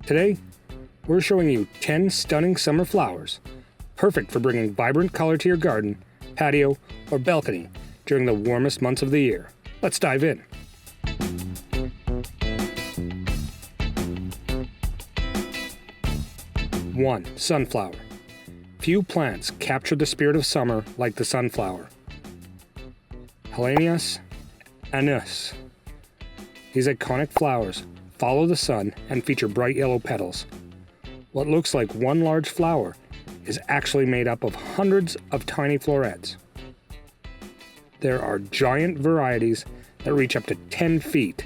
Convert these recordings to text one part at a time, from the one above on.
Today, we're showing you 10 stunning summer flowers, perfect for bringing vibrant color to your garden, patio, or balcony during the warmest months of the year. Let's dive in. One, sunflower. Few plants capture the spirit of summer like the sunflower. Hibiscus annuus. These iconic flowers follow the sun and feature bright yellow petals. What looks like one large flower is actually made up of hundreds of tiny florets. There are giant varieties that reach up to 10 feet,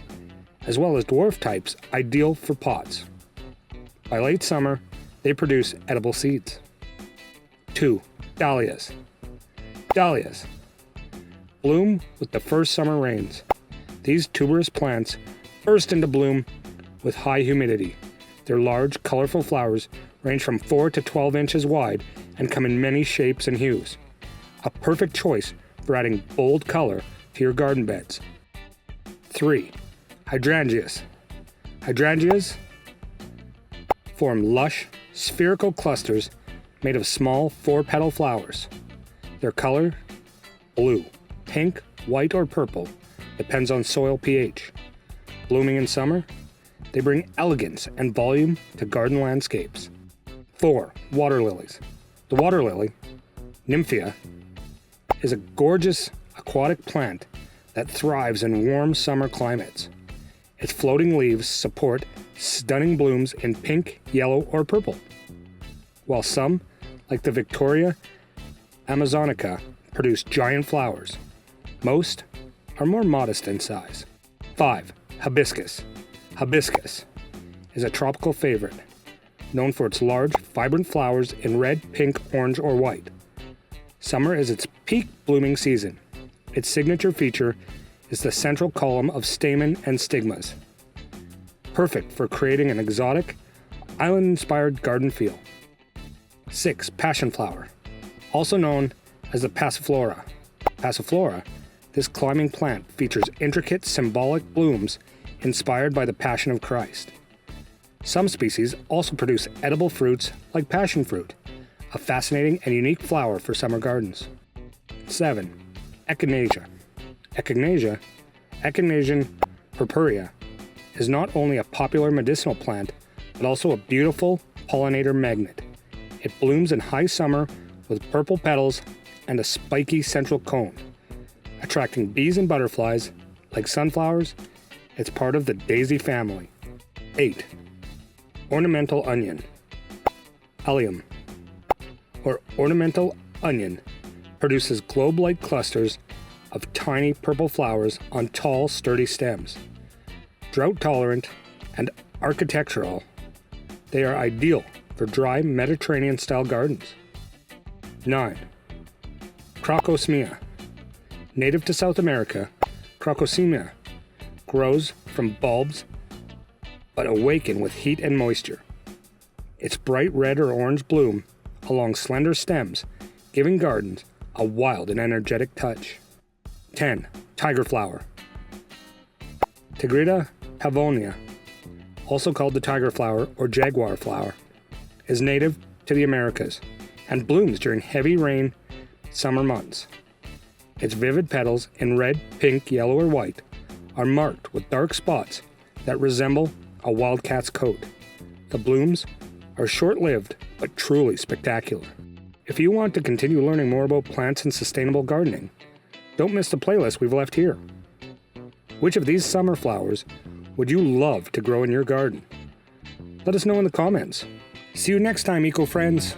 as well as dwarf types ideal for pots. By late summer, they produce edible seeds. 2. Dahlias. Dahlias bloom with the first summer rains. These tuberous plants burst into bloom with high humidity. Their large, colorful flowers range from 4 to 12 inches wide and come in many shapes and hues. A perfect choice for adding bold color to your garden beds. 3. Hydrangeas. Hydrangeas form lush, spherical clusters made of small 4-petal flowers. Their color, blue, pink, white, or purple, depends on soil pH. Blooming in summer, they bring elegance and volume to garden landscapes. 4. Water lilies. The water lily, Nymphea, is a gorgeous aquatic plant that thrives in warm summer climates. Its floating leaves support stunning blooms in pink, yellow, or purple, while some, like the Victoria Amazonica, produce giant flowers. Most are more modest in size. 5. Hibiscus. Hibiscus is a tropical favorite, known for its large, vibrant flowers in red, pink, orange, or white. Summer is its peak blooming season. Its signature feature is the central column of stamen and stigmas, perfect for creating an exotic, island-inspired garden feel. 6. Passion flower, also known as the passiflora. Passiflora, this climbing plant features intricate symbolic blooms inspired by the Passion of Christ. Some species also produce edible fruits like passion fruit, a fascinating and unique flower for summer gardens. 7. Echinacea. Echinacea purpurea, is not only a popular medicinal plant, but also a beautiful pollinator magnet. It blooms in high summer with purple petals and a spiky central cone. Attracting bees and butterflies, like sunflowers, it's part of the daisy family. 8. Ornamental onion. Allium, or ornamental onion, produces globe-like clusters of tiny purple flowers on tall, sturdy stems. Drought-tolerant and architectural, they are ideal for dry Mediterranean-style gardens. 9. Crocosmia. Native to South America, crocosmia grows from bulbs but awaken with heat and moisture. Its bright red or orange bloom along slender stems, giving gardens a wild and energetic touch. 10. Tiger flower. Tigrida pavonia, also called the tiger flower or jaguar flower, is native to the Americas and blooms during heavy rain summer months. Its vivid petals in red, pink, yellow, or white are marked with dark spots that resemble a wildcat's coat. The blooms are short-lived but truly spectacular. If you want to continue learning more about plants and sustainable gardening, don't miss the playlist we've left here. Which of these summer flowers would you love to grow in your garden? Let us know in the comments. See you next time, eco friends.